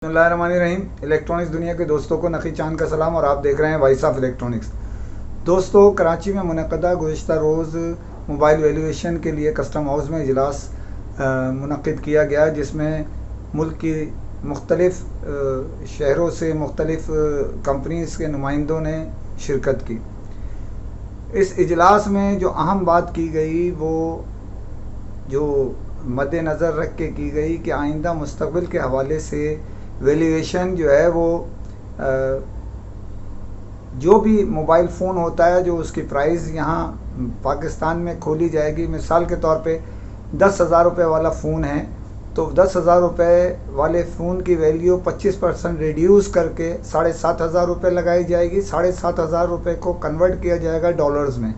बिस्मिल्लाहिर्रहमानिर्रहीम। इलेक्ट्रॉनिक्स दुनिया के दोस्तों को नखी चांद का सलाम और आप देख रहे हैं वॉइस ऑफ इलेक्ट्रॉनिक्स। दोस्तों, कराची में मुनक़दा गुज़िश्ता रोज़ मोबाइल वैल्यूएशन के लिए कस्टम हाउस में इजलास मुनक़िद किया गया, जिसमें मुल्क की मुख्तलिफ़ शहरों से मुख्तलिफ़ कंपनीज़ के नुमाइंदों ने शिरकत की। इस इजलास में जो अहम बात की गई वो जो मद्देनज़र रख के की गई कि आइंदा मुस्तक़बिल के हवाले से वैल्यूएशन जो है वो जो भी मोबाइल फ़ोन होता है जो उसकी प्राइस यहाँ पाकिस्तान में खोली जाएगी। मिसाल के तौर पे 10,000 रुपये वाला फ़ोन है तो 10,000 रुपये वाले फ़ोन की वैल्यू 25% रिड्यूस करके 7,500 रुपये लगाई जाएगी। 7,500 रुपये को कन्वर्ट किया जाएगा डॉलर्स में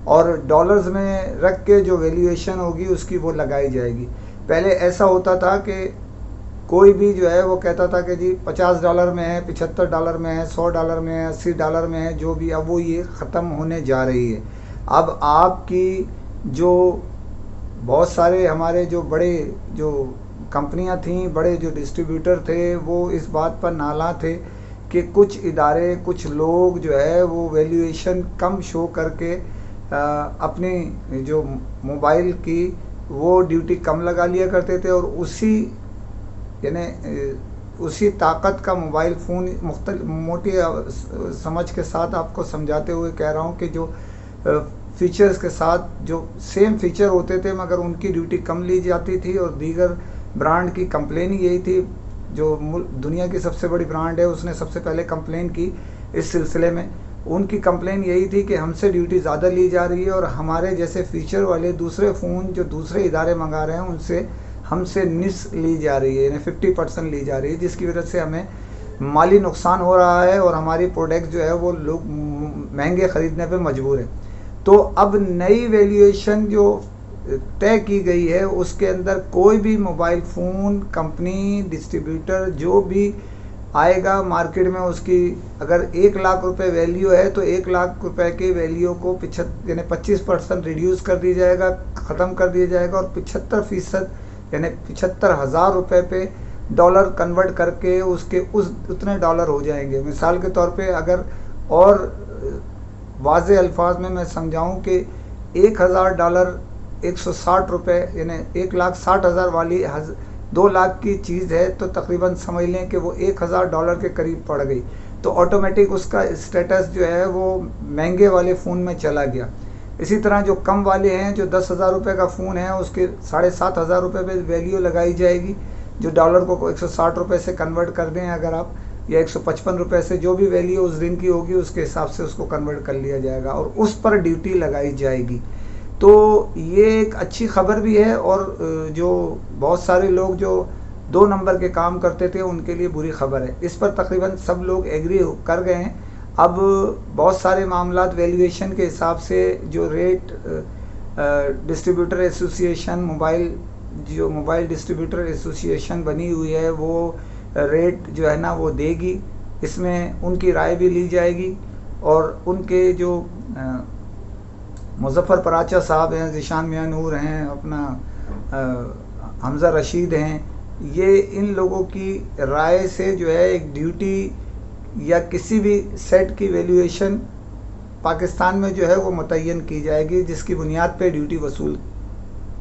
और डॉलर्स में रख के जो वैल्यूएशन होगी उसकी वो लगाई जाएगी। पहले ऐसा होता था कि कोई भी जो है वो कहता था कि जी $50 में है, $75 में है, $100 में है, $80 में है, जो भी। अब वो ये ख़त्म होने जा रही है। अब आपकी जो बहुत सारे हमारे जो बड़े जो कंपनियां थीं, बड़े जो डिस्ट्रीब्यूटर थे, वो इस बात पर नाला थे कि कुछ इदारे, कुछ लोग जो है वो वैल्यूएशन कम शो करके अपनी जो मोबाइल की वो ड्यूटी कम लगा लिया करते थे और उसी ताकत का मोबाइल फ़ोन मोटी समझ के साथ आपको समझाते हुए कह रहा हूँ कि जो फीचर्स के साथ जो सेम फीचर होते थे मगर उनकी ड्यूटी कम ली जाती थी। और दीगर ब्रांड की कंप्लेन यही थी, जो दुनिया की सबसे बड़ी ब्रांड है उसने सबसे पहले कंप्लेन की इस सिलसिले में। उनकी कंप्लेन यही थी कि हमसे ड्यूटी ज़्यादा ली जा रही है और हमारे जैसे फ़ीचर वाले दूसरे फ़ोन जो दूसरे इदारे मंगा रहे हैं उनसे हमसे निस ली जा रही है, यानी 50% ली जा रही है, जिसकी वजह से हमें माली नुकसान हो रहा है और हमारी प्रोडक्ट जो है वो लोग महंगे ख़रीदने पे मजबूर है। तो अब नई वैल्यूएशन जो तय की गई है उसके अंदर कोई भी मोबाइल फ़ोन कंपनी डिस्ट्रीब्यूटर जो भी आएगा मार्केट में, उसकी अगर 1,00,000 रुपये वैल्यू है तो 1,00,000 रुपये की वैल्यू को 25% रिड्यूस कर दिया जाएगा, ख़त्म कर दिया जाएगा और 75% यानी 75,000 रुपये पे डॉलर कन्वर्ट करके उसके उतने डॉलर हो जाएंगे। मिसाल के तौर पे अगर और वाज़े अल्फाज में मैं समझाऊं कि $1,000 160 रुपये यानी 1,60,000 वाली 2 लाख की चीज़ है तो तकरीबन समझ लें कि वो $1,000 के करीब पड़ गई, तो ऑटोमेटिक उसका स्टेटस जो है वो महंगे वाले फ़ोन में चला गया। इसी तरह जो कम वाले हैं, जो 10,000 रुपये का फ़ोन है उसके 7,500 रुपये पे वैल्यू लगाई जाएगी, जो डॉलर को 160 रुपये से कन्वर्ट कर दें अगर आप, या 155 रुपये से, जो भी वैल्यू उस दिन की होगी उसके हिसाब से उसको कन्वर्ट कर लिया जाएगा और उस पर ड्यूटी लगाई जाएगी। तो ये एक अच्छी खबर भी है और जो बहुत सारे लोग जो 2 नंबर के काम करते थे उनके लिए बुरी खबर है। इस पर तकरीबन सब लोग एग्री कर गए हैं। अब बहुत सारे मामलात वैल्यूएशन के हिसाब से जो rate distributor association mobile distributor association बनी हुई है वो रेट जो है ना वो देगी, इसमें उनकी राय भी ली जाएगी और उनके जो मुज़फ़्फ़र पराचा साहब हैं, ज़ीशान मियां नूर हैं, अपना हमज़ा रशीद हैं, ये इन लोगों की राय से जो है एक ड्यूटी या किसी भी सेट की वैल्यूएशन पाकिस्तान में जो है वो मुतय्यन की जाएगी, जिसकी बुनियाद पे ड्यूटी वसूल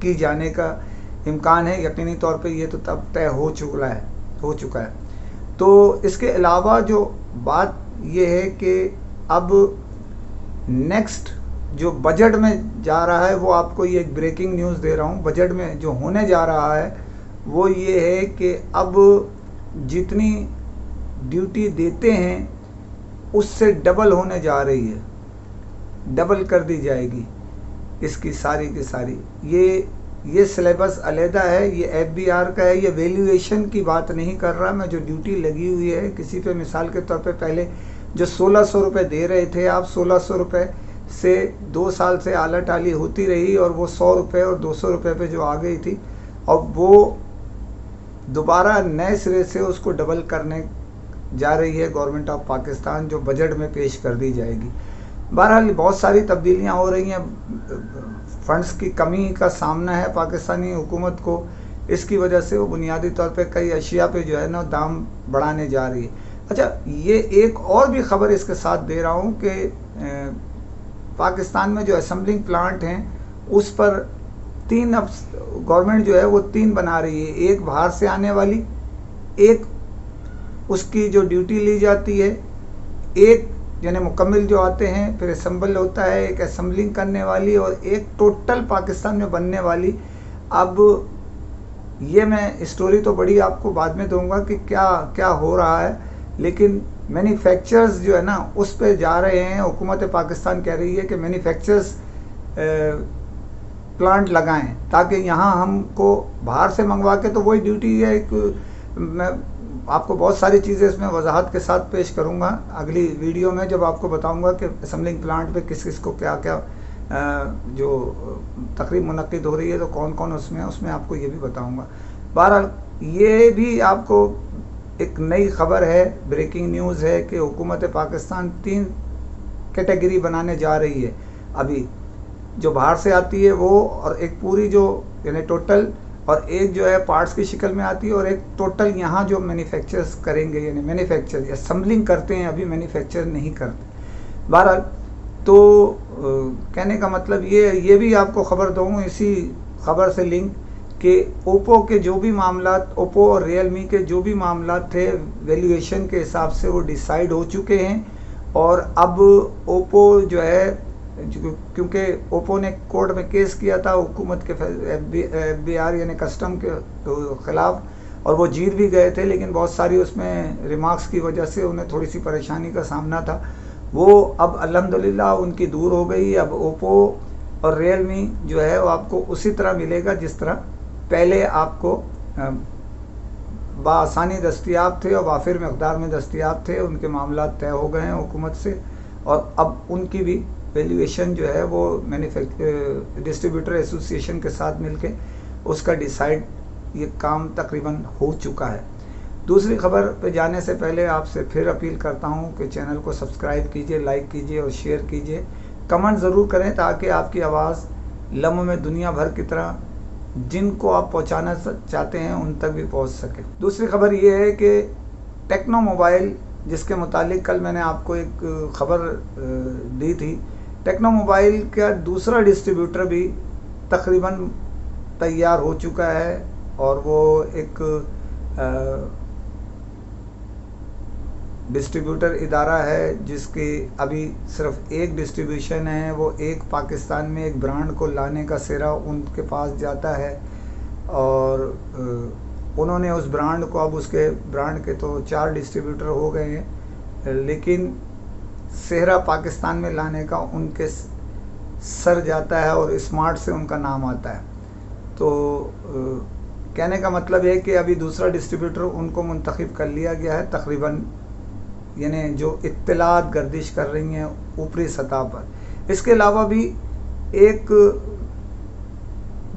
की जाने का इम्कान है। यकीनी तौर पे ये तो तब तय हो चुका है। तो इसके अलावा जो बात ये है कि अब नेक्स्ट जो बजट में जा रहा है, वो आपको ये एक ब्रेकिंग न्यूज़ दे रहा हूँ, बजट में जो होने जा रहा है वो ये है कि अब जितनी ड्यूटी देते हैं उससे डबल होने जा रही है, डबल कर दी जाएगी इसकी सारी की सारी। ये सिलेबस अलहदा है, ये FBR का है, ये वैल्यूएशन की बात नहीं कर रहा मैं। जो ड्यूटी लगी हुई है किसी पे, मिसाल के तौर पे पहले जो 1,600 रुपये दे रहे थे आप, 1,600 रुपये से 2 साल से आला टाली होती रही और वो 100 रुपये और 200 रुपये पे जो आ गई थी, अब वो दोबारा नए सिरे से उसको डबल करने जा रही है गवर्नमेंट ऑफ पाकिस्तान, जो बजट में पेश कर दी जाएगी। बहरहाल बहुत सारी तब्दीलियाँ हो रही हैं, फ़ंड्स की कमी का सामना है पाकिस्तानी हुकूमत को, इसकी वजह से वो बुनियादी तौर पे कई अशिया पे जो है ना दाम बढ़ाने जा रही है। अच्छा, ये एक और भी खबर इसके साथ दे रहा हूँ कि पाकिस्तान में जो असेंबलिंग प्लांट हैं उस पर 3 अब गवर्नमेंट जो है वो 3 बना रही है। एक बाहर से आने वाली, एक उसकी जो ड्यूटी ली जाती है, एक यानी मुकम्मल जो आते हैं फिर असेंबल होता है, एक असेंबलिंग करने वाली, और एक टोटल पाकिस्तान में बनने वाली। अब ये मैं स्टोरी तो बड़ी आपको बाद में दूंगा कि क्या क्या हो रहा है, लेकिन मैन्युफैक्चरर्स जो है ना उस पे जा रहे हैं। हुकूमत पाकिस्तान कह रही है कि मैन्युफैक्चरर्स प्लांट लगाएं ताकि यहाँ हमको बाहर से मंगवा के, तो वही ड्यूटी है। मैं आपको बहुत सारी चीज़ें इसमें वजाहत के साथ पेश करूँगा अगली वीडियो में, जब आपको बताऊँगा कि असेंबलिंग प्लांट पे किस किस को क्या क्या जो तकरीब मुनक्किद हो रही है तो कौन कौन उसमें आपको ये भी बताऊँगा। बहरहाल ये भी आपको एक नई खबर है, ब्रेकिंग न्यूज़ है कि हुकूमत पाकिस्तान 3 कैटेगरी बनाने जा रही है। अभी जो बाहर से आती है वो, और एक पूरी जो यानी टोटल, और एक जो है पार्ट्स की शक्ल में आती है, और एक टोटल यहाँ जो मैन्युफैक्चर्स करेंगे, यानी मैन्युफैक्चर असेंबलिंग करते हैं, अभी मैन्युफैक्चर नहीं करते। बहरहाल तो कहने का मतलब ये भी आपको खबर दूँ इसी खबर से लिंक कि ओप्पो के जो भी मामला, ओप्पो और रियलमी के जो भी मामला थे वैल्यूएशन के हिसाब से वो डिसाइड हो चुके हैं। और अब ओप्पो जो है, क्योंकि ओप्पो ने कोर्ट में केस किया था हुकूमत के FBI यानी कस्टम के ख़िलाफ़, और वो जीत भी गए थे, लेकिन बहुत सारी उसमें रिमार्क्स की वजह से उन्हें थोड़ी सी परेशानी का सामना था। वो अब अल्हम्दुलिल्लाह उनकी दूर हो गई। अब ओप्पो और रियलमी जो है वो आपको उसी तरह मिलेगा जिस तरह पहले आपको बआसानी दस्तियाब थे और वाफिर मकदार में दस्तियाब थे। उनके मामला तय हो गए हैं हुकूमत से, और अब उनकी भी वैल्यूएशन जो है वो डिस्ट्रीब्यूटर एसोसिएशन के साथ मिलके उसका डिसाइड ये काम तकरीबन हो चुका है। दूसरी खबर पे जाने से पहले आपसे फिर अपील करता हूँ कि चैनल को सब्सक्राइब कीजिए, लाइक कीजिए और शेयर कीजिए। कमेंट ज़रूर करें ताकि आपकी आवाज़ लम्हों में दुनिया भर की तरह जिनको आप पहुँचाना चाहते हैं उन तक भी पहुँच सके। दूसरी खबर ये है कि टेक्नो मोबाइल, जिसके मुतालिक कल मैंने आपको एक खबर दी थी, टेक्नो मोबाइल का दूसरा डिस्ट्रीब्यूटर भी तकरीबन तैयार हो चुका है, और वो एक डिस्ट्रीब्यूटर इदारा है जिसकी अभी सिर्फ एक डिस्ट्रीब्यूशन है। वो एक पाकिस्तान में एक ब्रांड को लाने का सिरा उनके पास जाता है, और उन्होंने उस ब्रांड को, अब उसके ब्रांड के तो 4 डिस्ट्रीब्यूटर हो गए हैं, लेकिन सेहरा पाकिस्तान में लाने का उनके सर जाता है और स्मार्ट से उनका नाम आता है। तो कहने का मतलब है कि अभी दूसरा डिस्ट्रीब्यूटर उनको मुंतखब कर लिया गया है तकरीबन, यानी जो इत्तलात गर्दिश कर रही हैं ऊपरी सतह पर। इसके अलावा भी एक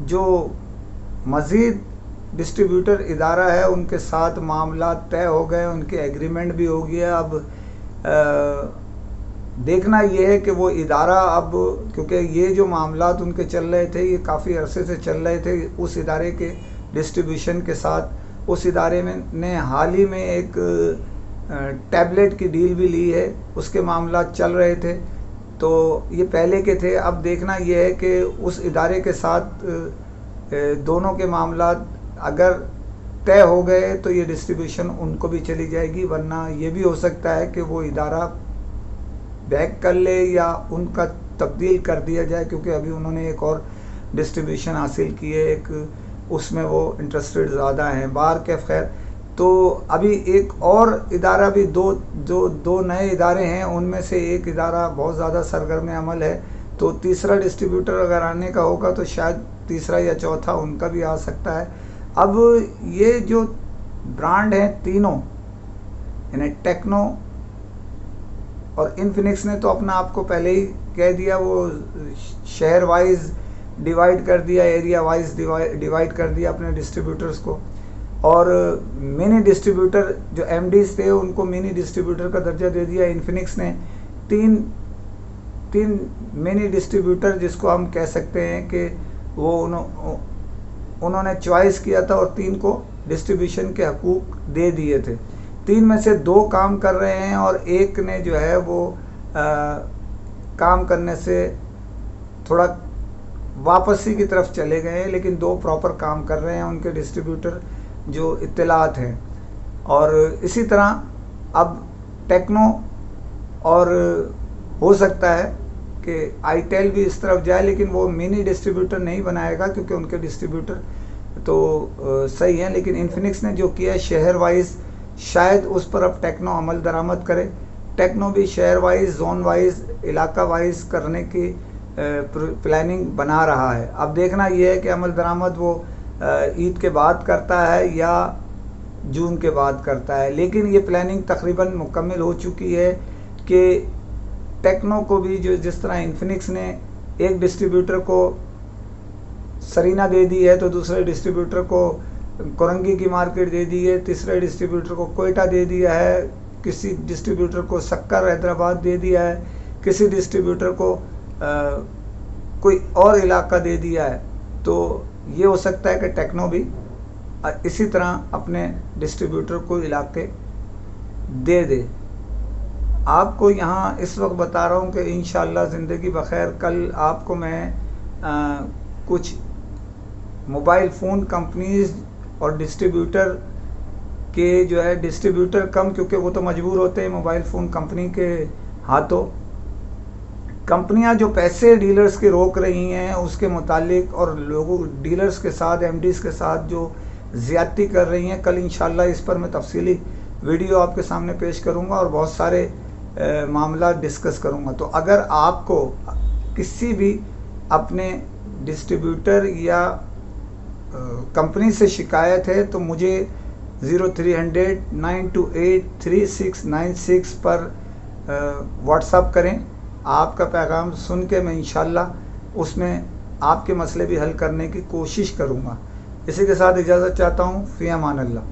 जो मज़ीद डिस्ट्रीब्यूटर इदारा है उनके साथ मामला तय हो गए, उनके एग्रीमेंट भी हो गया। अब देखना ये है कि वो इदारा, अब क्योंकि ये जो मामलात उनके चल रहे थे ये काफ़ी अरसे से चल रहे थे उस इदारे के डिस्ट्रीब्यूशन के साथ, उस इदारे में ने हाल ही में एक टैबलेट की डील भी ली है, उसके मामला चल रहे थे, तो ये पहले के थे। अब देखना ये है कि उस इदारे के साथ दोनों के मामला अगर तय हो गए तो ये डिस्ट्रीब्यूशन उनको भी चली जाएगी, वरना ये भी हो सकता है कि वो इदारा बैक कर ले या उनका तब्दील कर दिया जाए, क्योंकि अभी उन्होंने एक और डिस्ट्रीब्यूशन हासिल की है, एक उसमें वो इंटरेस्टेड ज़्यादा हैं। बाहर के खैर तो अभी एक और इदारा भी, दो नए इदारे हैं, उनमें से एक इदारा बहुत ज़्यादा सरगर्म अमल है, तो तीसरा डिस्ट्रीब्यूटर अगर आने का होगा तो शायद तीसरा या चौथा उनका भी आ सकता है। अब ये जो ब्रांड हैं तीनों, यानी टेक्नो और इन्फिनिक्स ने तो अपना आपको पहले ही कह दिया, वो शहर वाइज डिवाइड कर दिया, एरिया वाइज डिवाइड कर दिया अपने डिस्ट्रीब्यूटर्स को, और मिनी डिस्ट्रीब्यूटर जो एमडीज थे उनको मिनी डिस्ट्रीब्यूटर का दर्जा दे दिया। इन्फिनिक्स ने तीन मिनी डिस्ट्रीब्यूटर, जिसको हम कह सकते हैं कि वो उन्होंने चॉइस किया था और 3 को डिस्ट्रीब्यूशन के हकूक दे दिए थे। 3 में से 2 काम कर रहे हैं और एक ने जो है वो काम करने से थोड़ा वापसी की तरफ चले गए हैं, लेकिन 2 प्रॉपर काम कर रहे हैं उनके डिस्ट्रीब्यूटर जो इत्तलात हैं। और इसी तरह अब टेक्नो और हो सकता है कि आईटेल भी इस तरफ जाए, लेकिन वो मिनी डिस्ट्रीब्यूटर नहीं बनाएगा क्योंकि उनके डिस्ट्रीब्यूटर तो सही हैं। लेकिन इन्फिनिक्स ने जो किया शहर वाइज, शायद उस पर अब टेक्नो अमल दरामद करे। टेक्नो भी शहर वाइज, जोन वाइज, इलाका वाइज करने की प्लानिंग बना रहा है। अब देखना यह है कि अमल दरामद वो ईद के बाद करता है या जून के बाद करता है। लेकिन ये प्लानिंग तकरीबन मुकम्मल हो चुकी है कि टेक्नो को भी जो जिस तरह इन्फिनिक्स ने एक डिस्ट्रीब्यूटर को सरीना दे दी है, तो दूसरे डिस्ट्रीब्यूटर को कोरंगी की मार्केट दे दी है, तीसरे डिस्ट्रीब्यूटर को कोयटा दे दिया है, किसी डिस्ट्रीब्यूटर को सक्कर हैदराबाद दे दिया है, किसी डिस्ट्रीब्यूटर को कोई और इलाका दे दिया है। तो ये हो सकता है कि टेक्नो भी इसी तरह अपने डिस्ट्रीब्यूटर को इलाके दे दे। आपको यहाँ इस वक्त बता रहा हूँ कि इंशाअल्लाह ज़िंदगी बखैर कल आपको मैं कुछ मोबाइल फ़ोन कंपनीज़ और डिस्ट्रीब्यूटर के जो है डिस्ट्रीब्यूटर कम, क्योंकि वो तो मजबूर होते हैं मोबाइल फ़ोन कंपनी के हाथों। कंपनियां जो पैसे डीलर्स के रोक रही हैं उसके मुतालिक, और लोगों डीलर्स के साथ, एमडीज़ के साथ जो ज़्यादती कर रही हैं, कल इंशाल्लाह इस पर मैं तफसीली वीडियो आपके सामने पेश करूंगा और बहुत सारे मामला डिस्कस करूंगा। तो अगर आपको किसी भी अपने डिस्ट्रीब्यूटर या कंपनी से शिकायत है तो मुझे 0300 928 3696 पर व्हाट्सअप करें। आपका पैगाम सुन के मैं इंशाल्लाह उसमें आपके मसले भी हल करने की कोशिश करूंगा। इसी के साथ इजाज़त चाहता हूँ। फ़ी अमान अल्लाह।